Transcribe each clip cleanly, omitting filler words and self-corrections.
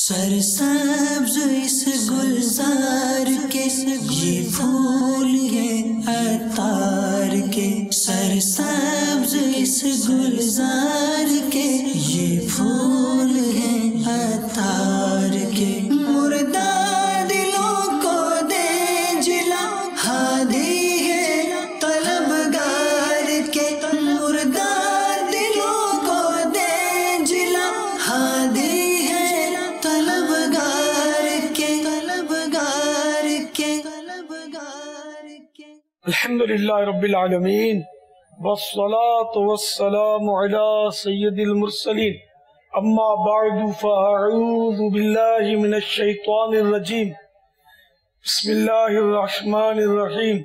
سرسبز اس گلزار کے یہ پھول ہیں عطار کے، سرسبز اس گلزار کے یہ پھول ہیں عطار کے، مردہ دلوں کو دے جلا ہادی ہے طلبگار کے، مردہ دلوں کو دے جلا ہادی الحمدللہ رب العالمین والصلاة والسلام علی سید المرسلین، اما بعد فاعوذ باللہ من الشیطان الرجیم، بسم اللہ الرحمن الرحیم،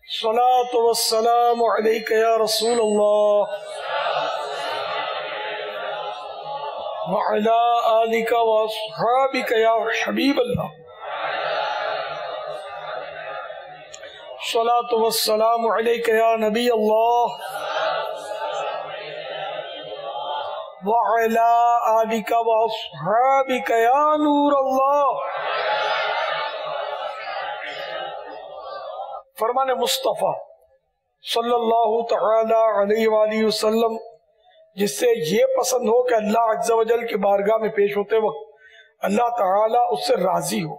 الصلاة والسلام علیک یا رسول اللہ وعلی آلک واصحابک یا حبیب اللہ، الصلاة والسلام علیک یا نبی اللہ وعلی آلک واصحابک یا نور اللہ۔ فرمان مصطفیٰ صلی اللہ تعالی علیہ وآلہ وسلم جس سے یہ پسند ہو کہ اللہ عز و جل کی بارگاہ میں پیش ہوتے وقت اللہ تعالی اس سے راضی ہو،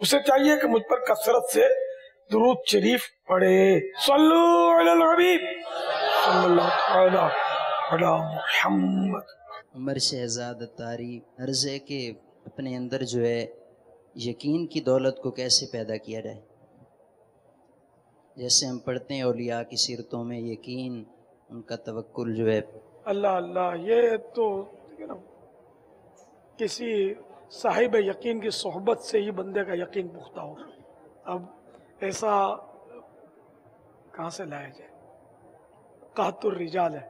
اسے چاہیے کہ مجھ پر کثرت سے درود شریف پڑھے۔ صلو علی الحبیب صلی اللہ تعالی علی محمد۔ عمر شہزاد اتاری عرض ہے کہ اپنے اندر جو ہے یقین کی دولت کو کیسے پیدا کیا جائے؟ جیسے ہم پڑھتے ہیں اولیاء کی سیرتوں میں یقین، ان کا توکل جو ہے اللہ اللہ، یہ تو کسی صاحب یقین کی صحبت سے ہی بندے کا یقین پختہ ہو۔ اب ایسا کہاں سے لایا جائے؟ قحط الرجال ہے،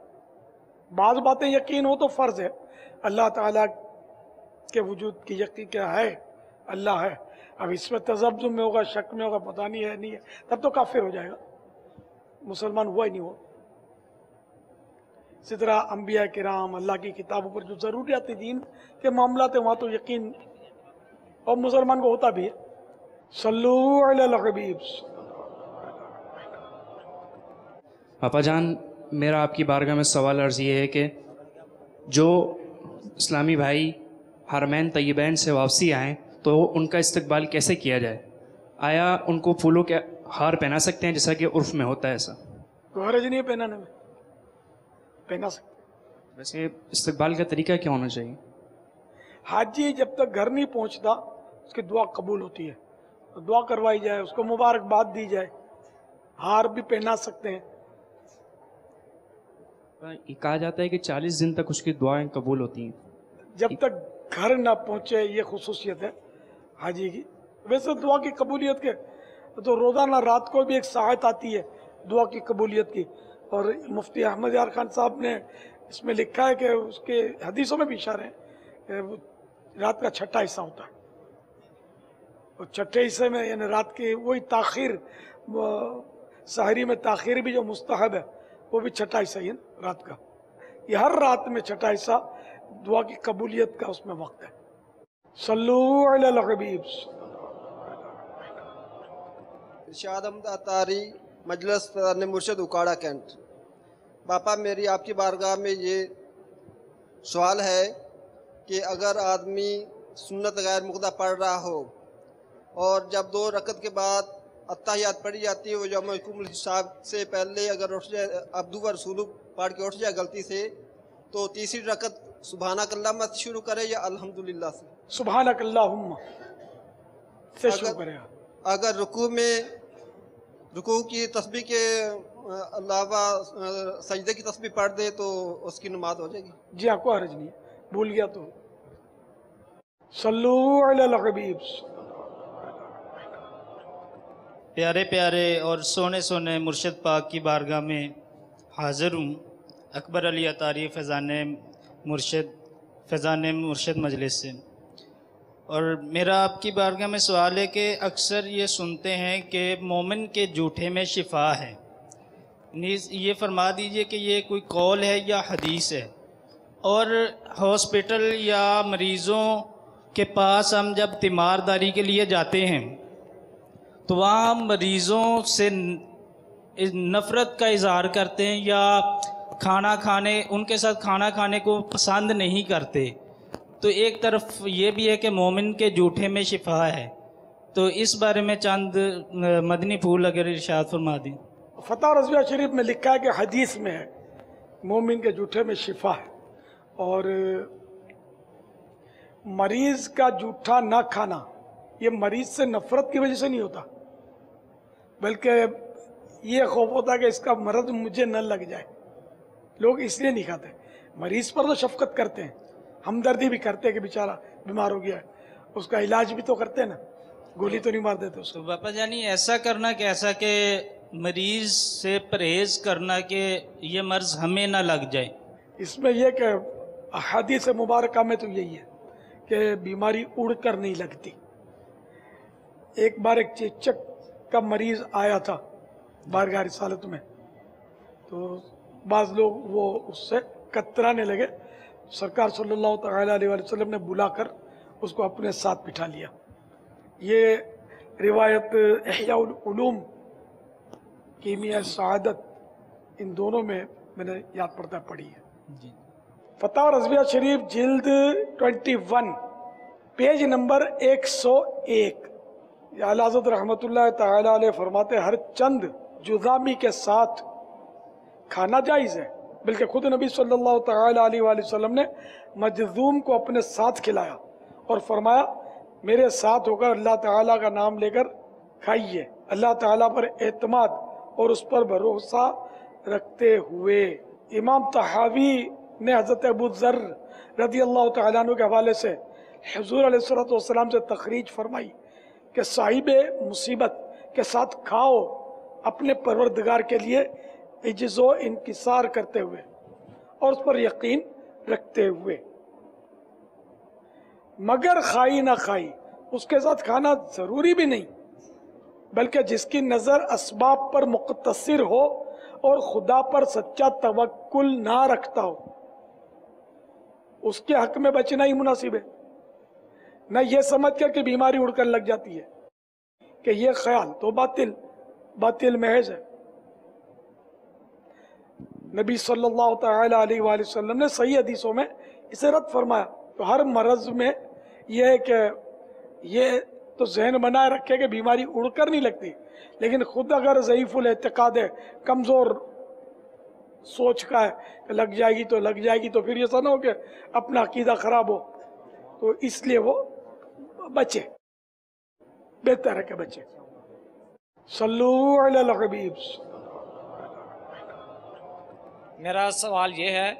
بعض باتیں یقین ہو تو فرض ہے، اللہ تعالیٰ کے وجود کی یقین کیا ہے، اللہ ہے، اب اس میں تذبذب میں ہوگا، شک میں ہوگا، پتہ نہیں ہے نہیں ہے، تب تو کافر ہو جائے گا، مسلمان ہوا ہی نہیں ہوا۔ اسی طرح انبیاء کرام اللہ کی کتابوں پر جو ضروریات دین کے معاملات ہیں وہاں تو یقین اور مسلمان کو ہوتا بھی ہے۔ صلو علی الحبیب۔ پاپا جان، میرا آپ کی بارگاہ میں سوال عرض یہ ہے کہ جو اسلامی بھائی حرمین طیبین سے واپسی آئیں تو ان کا استقبال کیسے کیا جائے؟ آیا ان کو پھولوں کے ہار پہنا سکتے ہیں جیسا کہ عرف میں ہوتا ہے؟ ایسا کوئی حرج نہیں ہے پہنانے میں، پہنا سکتے۔ ویسے استقبال کا طریقہ کیا ہونا چاہیے؟ حاجی جب تک گھر نہیں پہنچتا اس کی دعا قبول ہوتی ہے، دعا کروائی جائے، اس کو مبارکباد دی جائے، ہار بھی پہنا سکتے ہیں۔ یہ کہا جاتا ہے کہ 40 دن تک اس کی دعائیں قبول ہوتی ہیں۔ جب تک گھر نہ پہنچے یہ خصوصیت ہے حاجی کی۔ ویسے دعا کی قبولیت کے تو روزانہ رات کو بھی ایک ساعت آتی ہے دعا کی قبولیت کی، اور مفتی احمد یار خان صاحب نے اس میں لکھا ہے کہ اس کے حدیثوں میں بھی اشارے ہیں کہ رات کا چھٹا حصہ ہوتا ہے، اور چھٹے حصے میں یعنی رات کی وہی تاخیر، سحری میں تاخیر بھی جو مستحب ہے وہ بھی چھٹا حصہ ہی ہے رات کا۔ یہ ہر رات میں چھٹا حصہ دعا کی قبولیت کا اس میں وقت ہے۔ صلو علی الحبیب۔ ارشاد احمد اتاری، مجلس فیضان مرشد اکاڑا کینٹ۔ باپا میری آپ کی بارگاہ میں یہ سوال ہے کہ اگر آدمی سنت غیر مقدہ پڑھ رہا ہو اور جب 2 رکعت کے بعد اتحیات پڑھی جاتی ہے، وہ یوم حکم الحساب سے پہلے اگر اٹھ جائے، عبدو و رسولو پڑھ کے اٹھ جائے غلطی سے، تو تیسری رکعت سبحانک اللہم سے شروع کرے یا الحمدللہ سے؟ سبحانک اللہم سے شروع کرے۔ اگر رکوع کی تسبیح کے علاوہ سجدے کی تسبیح پڑھ دے تو اس کی نماز ہو جائے گی؟ جی ہاں، کوئی حرج نہیں ہے، بھول گیا تو۔ صلو علی الحبیب۔ پیارے پیارے اور سونے سونے مرشد پاک کی بارگاہ میں حاضر ہوں، اکبر علی اتاری فیضان مرشد مجلس سے، اور میرا آپ کی بارگاہ میں سوال ہے کہ اکثر یہ سنتے ہیں کہ مومن کے جھوٹے میں شفا ہے، نیز یہ فرما دیجئے کہ یہ کوئی قول ہے یا حدیث ہے، اور ہاسپٹل یا مریضوں کے پاس ہم جب تیمارداری کے لیے جاتے ہیں تو وہاں مریضوں سے نفرت کا اظہار کرتے ہیں یا ان کے ساتھ کھانا کھانے کو پسند نہیں کرتے. تو ایک طرف یہ بھی ہے کہ مومن کے جھوٹے میں شفا ہے، تو اس بارے میں چند مدنی پھول اگر ارشاد فرما دیں. فتح رضویہ شریف میں لکھا ہے کہ حدیث میں ہے مومن کے جھوٹے میں شفا ہے، اور مریض کا جھوٹا نہ کھانا یہ مریض سے نفرت کی وجہ سے نہیں ہوتا، بلکہ یہ خوف ہوتا ہے کہ اس کا مرض مجھے نہ لگ جائے. لوگ اس لیے نہیں کھاتے. مریض پر تو شفقت کرتے ہیں، ہمدردی بھی کرتے ہیں کہ بیچارہ بیمار ہو گیا ہے، اس کا علاج بھی تو کرتے ہیں نا، گولی تو نہیں مار دیتے اس کو. تو باپا جانی ایسا کرنا کیسا کہ مریض سے پرہیز کرنا کہ یہ مرض ہمیں نہ لگ جائے. اس میں یہ کہ احادیث مبارکہ میں تو یہی ہے کہ بیماری اڑ کر نہیں لگتی. ایک بار ایک چیچک کا مریض آیا تھا بارگاہ رسالت میں، تو بعض لوگ وہ اس سے کترانے لگے. سرکار صلی اللہ تعالیٰ علیہ وسلم نے بلا کر اس کو اپنے ساتھ بٹھا لیا. یہ روایت احیاء العلوم، کیمیاء سعادت، ان دونوں میں نے یاد پڑتا پڑھی ہے. فتح رضویہ شریف جلد 21 پیج نمبر 101. اعلیٰ حضرت رحمۃ اللہ تعالیٰ علیہ فرماتے ہر چند جذامی کے ساتھ کھانا جائز ہے، بلکہ خود نبی صلی اللہ تعالیٰ علیہ وآلہ وسلم نے مجذوم کو اپنے ساتھ کھلایا اور فرمایا میرے ساتھ ہو کر اللہ تعالیٰ کا نام لے کر کھائیے، اللہ تعالیٰ پر اعتماد اور اس پر بھروسہ رکھتے ہوئے. امام طحاوی نے حضرت ابو ذر رضی اللہ تعالیٰ عنہ کے حوالے سے حضور علیہ السلام سے تخریج فرمائی کہ صاحب مصیبت کے ساتھ کھاؤ اپنے پروردگار کے لیے عجز و انکسار کرتے ہوئے اور اس پر یقین رکھتے ہوئے، مگر کھائی نہ کھائی اس کے ساتھ کھانا ضروری بھی نہیں، بلکہ جس کی نظر اسباب پر مقتصر ہو اور خدا پر سچا توکل نہ رکھتا ہو اس کے حق میں بچنا ہی مناسب ہے. نہ یہ سمجھ کر کہ بیماری اڑ کر لگ جاتی ہے کہ یہ خیال تو باطل محض ہے. نبی صلی اللہ تعالی علیہ وآلہ وسلم نے صحیح حدیثوں میں اسے رد فرمایا. تو ہر مرض میں یہ ہے کہ یہ تو ذہن بنائے رکھے کہ بیماری اڑ کر نہیں لگتی، لیکن خود اگر ضعیف الاعتقاد ہے، کمزور سوچ کا ہے کہ لگ جائے گی تو لگ جائے گی، تو پھر ایسا نہ ہو کہ اپنا عقیدہ خراب ہو. تو اس لیے وہ بچے، بہتر ہے کہ بچے. صلو علی الحبیب. میرا سوال یہ ہے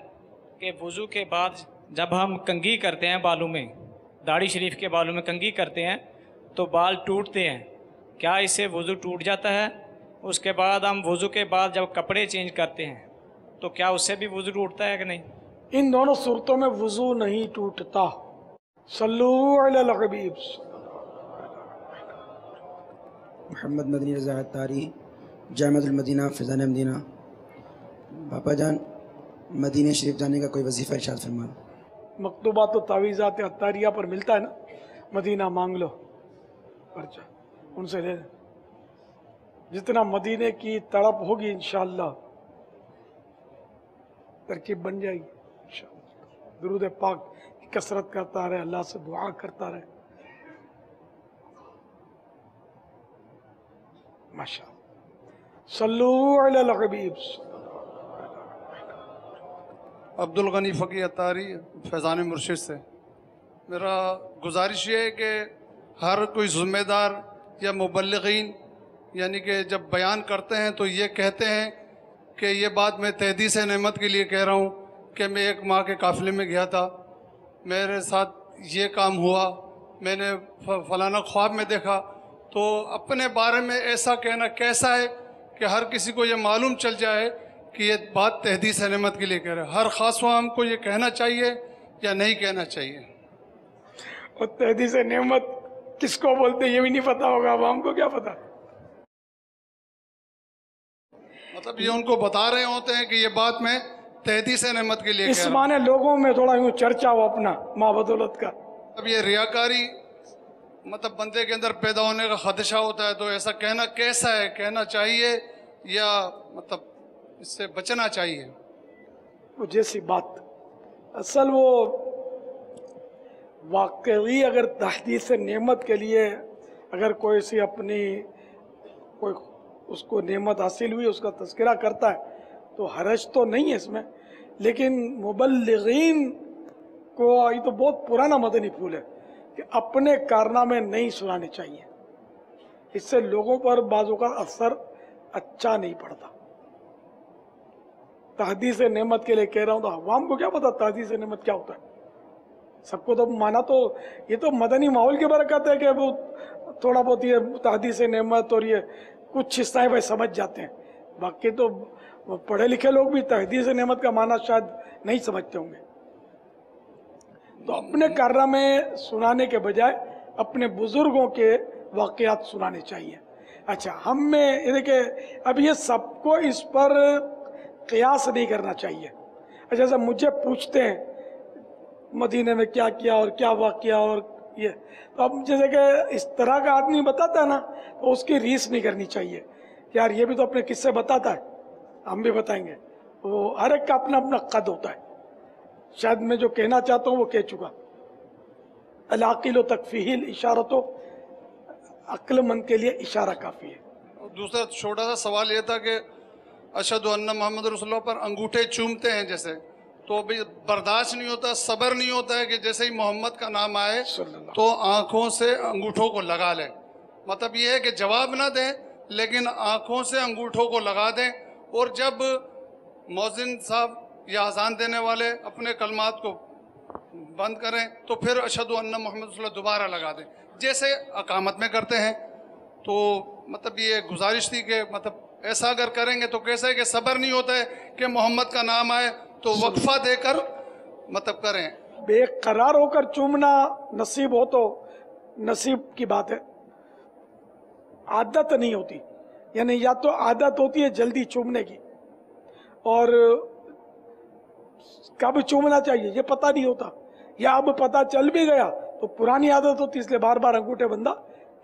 کہ وضو کے بعد جب ہم کنگھی کرتے ہیں بالوں میں، داڑھی شریف کے بالوں میں کنگھی کرتے ہیں تو بال ٹوٹتے ہیں، کیا اس سے وضو ٹوٹ جاتا ہے؟ اس کے بعد ہم وضو کے بعد جب کپڑے چینج کرتے ہیں تو کیا اس سے بھی وضو ٹوٹتا ہے کہ نہیں؟ ان دونوں صورتوں میں وضو نہیں ٹوٹتا. صلو علی الحبیب. محمد مدنی رضا عطاری، جامعۃ المدینہ فیضان مدینہ. باپا جان مدینہ شریف جانے کا کوئی وظیفہ ارشاد فرما. مکتوبات و تعویذات عطاریہ پر ملتا ہے نا، مدینہ مانگ لو پرچہ ان سے لے. جتنا مدینے کی تڑپ ہوگی انشاءاللہ ترکیب بن جائے گی انشاءاللہ. درود پاک کی کثرت کرتا رہے، اللہ سے دعا کرتا رہے. ماشاءاللہ. صلو علی الحبیب. عبد الغنی فقی عطاری فیضان مرشد سے. میرا گزارش یہ ہے کہ ہر کوئی ذمہ دار یا مبلغین یعنی کہ جب بیان کرتے ہیں تو یہ کہتے ہیں کہ یہ بات میں تحدیث نعمت کے لیے کہہ رہا ہوں کہ میں ایک ماہ کے قافلے میں گیا تھا، میرے ساتھ یہ کام ہوا، میں نے فلانا خواب میں دیکھا. تو اپنے بارے میں ایسا کہنا کیسا ہے کہ ہر کسی کو یہ معلوم چل جائے کہ یہ بات تحدیث نعمت کے لیے کہہ رہے ہیں؟ ہر خاص عام کو یہ کہنا چاہیے یا نہیں کہنا چاہیے؟ اور تحدیث نعمت کس کو بولتے یہ بھی نہیں پتا ہوگا، عوام کو کیا پتا. مطلب یہ ان کو بتا رہے ہوتے ہیں کہ یہ بات میں تحدیث نعمت کے لیے اس معنی لوگوں میں تھوڑا یوں چرچا ہو اپنا ماں بدولت کا اب یہ ریاکاری مطلب بندے کے اندر پیدا ہونے کا خدشہ ہوتا ہے، تو ایسا کہنا کیسا ہے؟ کہنا چاہیے یا مطلب اس سے بچنا چاہیے؟ وہ جیسی بات اصل وہ واقعی اگر تحدیث نعمت کے لیے اگر کوئی سی اپنی کوئی اس کو نعمت حاصل ہوئی اس کا تذکرہ کرتا ہے تو حرج تو نہیں ہے اس میں، لیکن مبلغین کو یہ تو بہت پرانا مدنی پھول ہے کہ اپنے کارنامے نہیں سنانے چاہیے، اس سے لوگوں پر بعضوں کا اثر اچھا نہیں پڑتا۔ تحدیث نعمت کے لیے کہہ رہا ہوں تو عوام کو کیا پتا تحدیث نعمت کیا ہوتا ہے؟ سب کو تو مانا تو یہ تو مدنی ماحول کی برکت ہے کہ وہ تھوڑا بہت یہ تحدیث نعمت اور یہ کچھ حصہ بھائی سمجھ جاتے ہیں، باقی تو پڑھے لکھے لوگ بھی تحدیث نعمت کا معنی شاید نہیں سمجھتے ہوں گے۔ تو اپنے کارنامے سنانے کے بجائے اپنے بزرگوں کے واقعات سنانے چاہیے۔ اچھا ہم میں یہ دیکھیں اب یہ سب کو اس پر قیاس نہیں کرنا چاہیے۔ اچھا جیسے مجھے پوچھتے ہیں مدینے میں کیا کیا اور کیا واقعہ اور یہ، تو اب جیسے کہ اس طرح کا آدمی بتاتا ہے نا تو اس کی ریس نہیں کرنی چاہیے، یار یہ بھی تو اپنے قصے بتاتا ہے ہم بھی بتائیں گے۔ وہ ہر ایک کا اپنا اپنا قد ہوتا ہے، شاید میں جو کہنا چاہتا ہوں وہ کہہ چکا۔ العاقل و تکفیہ الاشارۃ، عقل مند کے لیے اشارہ کافی ہے۔ دوسرا چھوٹا سا سوال یہ تھا کہ اشہد ان محمد رسول اللہ پر انگوٹھے چومتے ہیں جیسے، تو بھی برداشت نہیں ہوتا، صبر نہیں ہوتا ہے کہ جیسے ہی محمد کا نام آئے تو آنکھوں سے انگوٹھوں کو لگا لیں، مطلب یہ ہے کہ جواب نہ دیں لیکن آنکھوں سے انگوٹھوں کو لگا دیں، اور جب مؤذن صاحب یا اذان دینے والے اپنے کلمات کو بند کریں تو پھر اشہد ان محمد رسول اللہ دوبارہ لگا دیں جیسے اقامت میں کرتے ہیں۔ تو مطلب یہ گزارش تھی کہ مطلب ایسا اگر کریں گے تو کیسا ہے کہ صبر نہیں ہوتا ہے کہ محمد کا نام آئے تو وقفہ دے کر مطلب کریں۔ بے قرار ہو کر چومنا نصیب ہو تو نصیب کی بات ہے، عادت نہیں ہوتی، یعنی یا تو عادت ہوتی ہے جلدی چومنے کی اور کب چومنا چاہیے یہ پتہ نہیں ہوتا، یا اب پتہ چل بھی گیا تو پرانی عادت ہوتی اس لیے بار بار انگوٹھے بندہ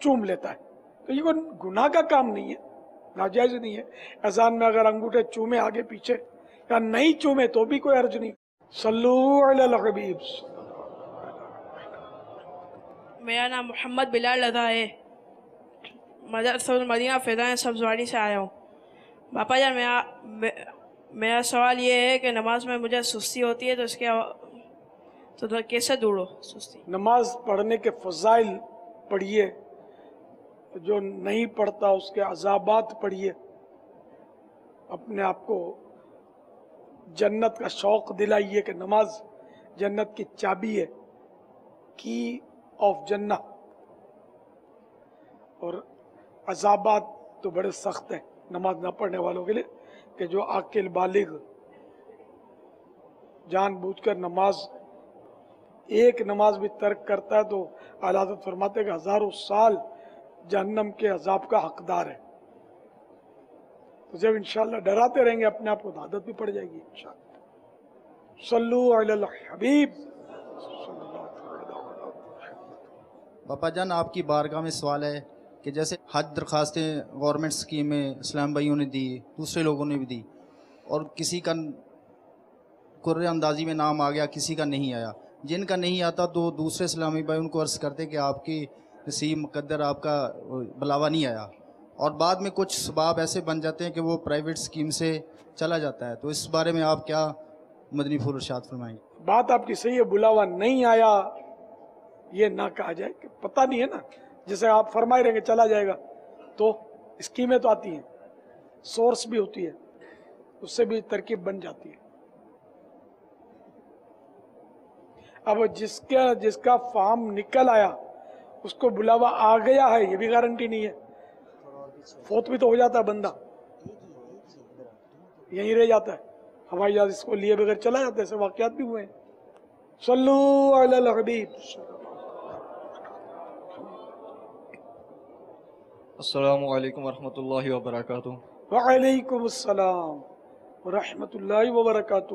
چوم لیتا ہے۔ تو یہ کوئی گناہ کا کام نہیں ہے، ناجائز نہیں ہے۔ اذان میں اگر انگوٹھے چومے آگے پیچھے یا نہیں چومے تو بھی کوئی حرج نہیں۔ صلو علی الحبیب۔ میرا نام محمد بلال رضا ہے، مدرسہ المدینہ فیضان سبزواری سے آیا ہوں۔ باپا جان میرا سوال یہ ہے کہ نماز میں مجھے سستی ہوتی ہے تو اس کے تو کیسے دور ہو سستی؟ نماز پڑھنے کے فضائل پڑھیے، جو نہیں پڑھتا اس کے عذابات پڑھیے، اپنے آپ کو جنت کا شوق دلائیے کہ نماز جنت کی چابی ہے، کی آف جنہ، اور عذابات تو بڑے سخت ہیں نماز نہ پڑھنے والوں کے لیے کہ جو عاقل بالغ جان بوجھ کر نماز ایک نماز بھی ترک کرتا ہے تو اعلیٰ حضرت فرماتے ہیں کہ ہزاروں سال جہنم کے عذاب کا حقدار ہے۔ تو جب انشاءاللہ ڈراتے رہیں گے اپنے آپ کو تو عادت بھی پڑ جائے گی انشاءاللہ۔ صلو علی الحبیب۔ باپا جان آپ کی بارگاہ میں سوال ہے کہ جیسے حج درخواستیں گورنمنٹ اسکیمیں اسلام بھائیوں نے دی، دوسرے لوگوں نے بھی دی، اور کسی کا قرعہ اندازی میں نام آ گیا، کسی کا نہیں آیا، جن کا نہیں آتا تو دوسرے اسلامی بھائی ان کو عرض کرتے کہ آپ کی نصیب مقدر آپ کا بلاوا نہیں آیا، اور بعد میں کچھ سباب ایسے بن جاتے ہیں کہ وہ پرائیویٹ اسکیم سے چلا جاتا ہے، تو اس بارے میں آپ کیا مدنی پھول ارشاد فرمائیں؟ بات آپ کی صحیح ہے، بلاوا نہیں آیا یہ نہ کہا جائے کہ پتہ نہیں ہے نا، جیسے آپ فرمائے رہیں گے چلا جائے گا، تو اسکیمیں تو آتی ہیں، سورس بھی ہوتی ہے، اس سے بھی ترکیب بن جاتی ہے۔ اب جس کا فارم نکل آیا اس کو بلاوا آ گیا ہے یہ بھی گارنٹی نہیں ہے، فوت بھی تو ہو جاتا ہے بندہ، یہیں رہ جاتا ہے، ہوائی جہاز اس کو لیے بغیر چلا جاتا ہے، ایسے واقعات بھی ہوئے ہیں۔ صلو علی الحبیب۔ السلام علیکم ورحمۃ اللہ وبرکاتہ۔ وعلیکم السلام ورحمۃ اللہ وبرکاتہ۔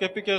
KPK।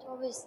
24।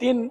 3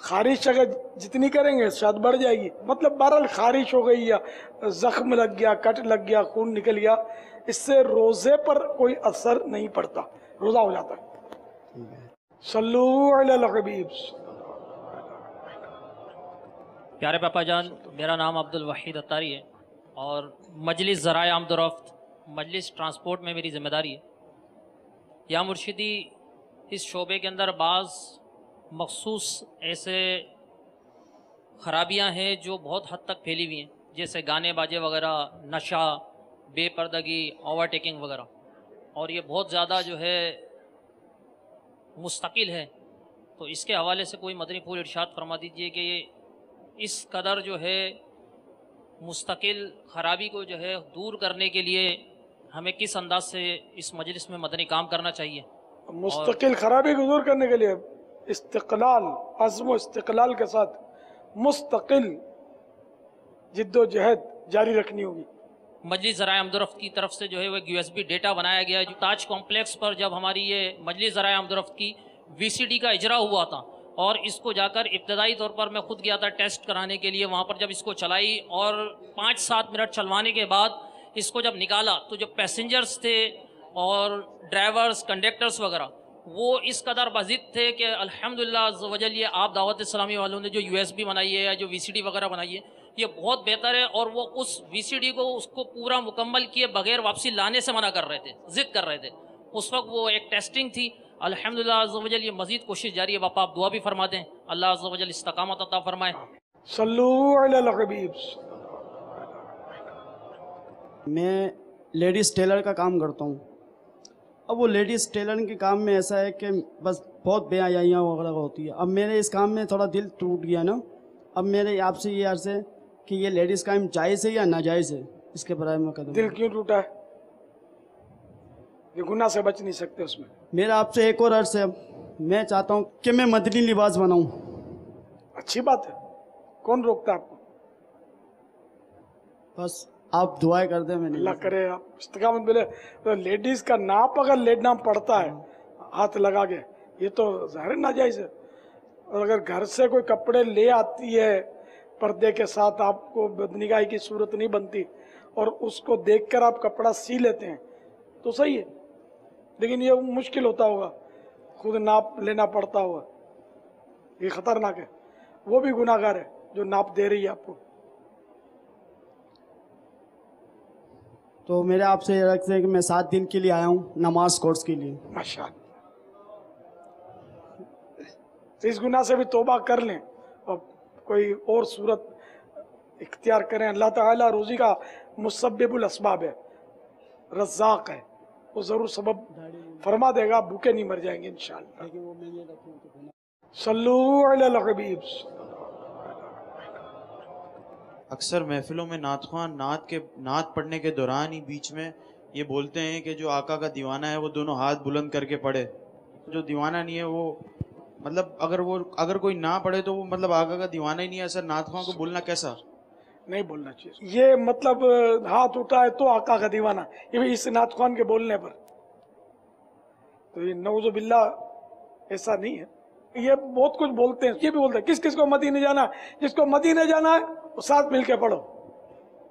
خارش اگر جتنی کریں گے شاید بڑھ جائے گی. مطلب بہرحال خارش ہو گئی یا زخم لگ گیا, کٹ لگ گیا, خون نکل گیا, اس سے روزے پر کوئی اثر نہیں پڑتا, روزہ ہو جاتا ہے. صلو علی الحبیب. پیارے پاپا جان, میرا نام عبد الوحید اتاری ہے اور مجلس ذرائع آمد و رفت, مجلس ٹرانسپورٹ میں میری ذمہ داری ہے. یا مرشدی اس شعبے کے اندر بعض مخصوص ایسے خرابیاں ہیں جو بہت حد تک پھیلی ہوئی ہیں, جیسے گانے باجے وغیرہ, نشہ, بے پردگی, اوورٹیکنگ وغیرہ, اور یہ بہت زیادہ جو ہے مستقل ہے. تو اس کے حوالے سے کوئی مدنی پھول ارشاد فرما دیجئے کہ یہ اس قدر جو ہے مستقل خرابی کو جو ہے دور کرنے کے لیے ہمیں کس انداز سے اس مجلس میں مدنی کام کرنا چاہیے. مستقل خرابی کو دور کرنے کے لیے استقلال, عزم و استقلال کے ساتھ مستقل جد و جہد جاری رکھنی ہوگی. مجلس ذرائع آمد و رفت کی طرف سے جو ہے وہ ایک USB ڈیٹا بنایا گیا ہے. جو تاج کمپلیکس پر جب ہماری یہ مجلس ذرائع آمد و رفت کی VCD کا اجرا ہوا تھا, اور اس کو جا کر ابتدائی طور پر میں خود گیا تھا ٹیسٹ کرانے کے لیے, وہاں پر جب اس کو چلائی اور 5-7 منٹ چلوانے کے بعد اس کو جب نکالا تو جو پیسنجرز تھے اور ڈرائیورز, کنڈکٹرز وغیرہ, وہ اس قدر بضد تھے کہ الحمدللہ عز و جل یہ آپ دعوت اسلامی والوں نے جو USB بنائی ہے یا جو VCD وغیرہ بنائی ہے یہ بہت بہتر ہے. اور وہ اس VCD کو اس کو پورا مکمل کیے بغیر واپسی لانے سے منع کر رہے تھے, ضد کر رہے تھے. اس وقت وہ ایک ٹیسٹنگ تھی. الحمدللہ عز و جل یہ مزید کوشش جاری ہے. باپا آپ دعا بھی فرما دیں, اللہ عز و جل استقامت عطا فرمائے. صلو علی الحبیب. میں لیڈیز ٹیلر کا کام کرتا ہوں. اب وہ لیڈیز ٹیلر کے کام میں ایسا ہے کہ بس بہت بے حیائیاں وغیرہ ہوتی ہے. اب میرے اس کام میں تھوڑا دل ٹوٹ گیا نا. اب میرے آپ سے یہ عرض ہے کہ یہ لیڈیز کام جائز ہے یا ناجائز ہے, اس کے بارے میں قدم. دل کیوں ٹوٹا ہے؟ یہ گناہ سے بچ نہیں سکتے اس میں. میرا آپ سے ایک اور عرض ہے, میں چاہتا ہوں کہ میں مدنی لباس بناؤں. اچھی بات ہے, کون روکتا ہے آپ کو؟ بس آپ دعائیں کر دیں. میں نے اللہ کرے آپ استقامت ملے. تو لیڈیز کا ناپ اگر لینا پڑتا ہے ہاتھ لگا کے, یہ تو ظاہر ناجائز ہے. اور اگر گھر سے کوئی کپڑے لے آتی ہے پردے کے ساتھ, آپ کو بدنگاہی کی صورت نہیں بنتی, اور اس کو دیکھ کر آپ کپڑا سی لیتے ہیں تو صحیح ہے. لیکن یہ مشکل ہوتا ہوگا, خود ناپ لینا پڑتا ہوگا, یہ خطرناک ہے. وہ بھی گناہ گار ہے جو ناپ دے رہی ہے آپ کو. تو میرا آپ سے یہ عرض ہے کہ میں 7 دن کے لیے آیا ہوں نماز کورس کے لیے. ماشاءاللہ. اس گناہ سے بھی توبہ کر لیں اور کوئی اور صورت اختیار کریں. اللہ تعالیٰ روزی کا مسبب الاسباب ہے, رزاق ہے, وہ ضرور سبب فرما دے گا, بھوکے نہیں مر جائیں گے انشاءاللہ. صلو علی الحبیب. اکثر محفلوں میں نعت خوان نعت پڑھنے کے دوران ہی بیچ میں یہ بولتے ہیں کہ جو آقا کا دیوانہ ہے وہ دونوں ہاتھ بلند کر کے پڑھے. جو دیوانہ نہیں ہے وہ مطلب اگر کوئی نہ پڑھے تو وہ مطلب آقا کا دیوانہ ہی نہیں ہے. سر نعت خوان کو بولنا کیسا؟ نہیں بولنا چاہیے. یہ مطلب ہاتھ اٹھائے تو آقا کا دیوانہ, یہ بھی اس نعت خوان کے بولنے پر, تو یہ نعوذ باللہ ایسا نہیں ہے. یہ بہت کچھ بولتے ہیں, یہ بھی بولتے ہیں کس کس کو مدینے جانا ہے. جس کو مدینے جانا ہے وہ ساتھ مل کے پڑھو,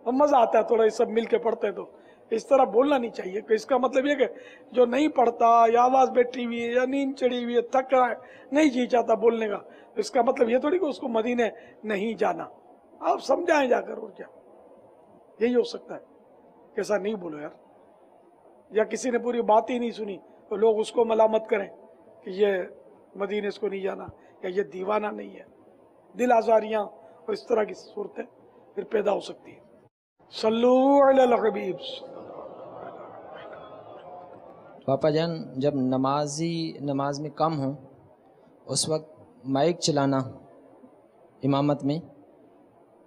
اور مزہ آتا ہے تھوڑا, یہ سب مل کے پڑھتے ہیں. تو اس طرح بولنا نہیں چاہیے. کہ اس کا مطلب یہ کہ جو نہیں پڑھتا یا آواز بیٹھی ہوئی ہے یا نیند چڑھی ہوئی ہے, تھک رہا ہے, نہیں جی چاہتا بولنے کا, اس کا مطلب یہ تھوڑی کہ اس کو مدینے نہیں جانا. آپ سمجھائیں جا کر, اور کیا یہی ہو سکتا ہے. کیسا نہیں بولو یار, یا کسی نے پوری بات ہی نہیں سنی تو لوگ اس کو ملامت کریں کہ یہ مدینے اس کو نہیں جانا یا یہ دیوانہ نہیں ہے. دل آزاریاں اور اس طرح کی صورتیں پھر پیدا ہو سکتی ہیں. صلو علی الحبیب. پاپا جان جب نماز میں کم ہوں اس وقت مائک چلانا امامت میں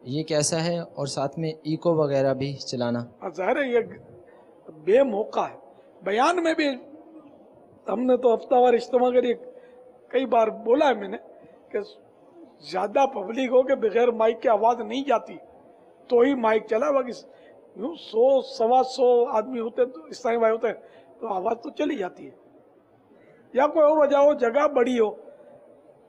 یہ کیسا ہے, اور ساتھ میں ایکو وغیرہ بھی چلانا؟ ظاہر ہے یہ بے موقع ہے. بیان میں بھی ہم نے تو ہفتہ وار اجتماع کری, کئی بار بولا ہے میں نے کہ زیادہ پبلک ہو کہ بغیر مائک کی آواز نہیں جاتی تو ہی مائک چلا. باقی 100-125 آدمی ہوتے تو اسلامی بھائی ہوتے تو آواز تو چلی جاتی ہے. یا کوئی اور وجہ ہو, جگہ بڑی ہو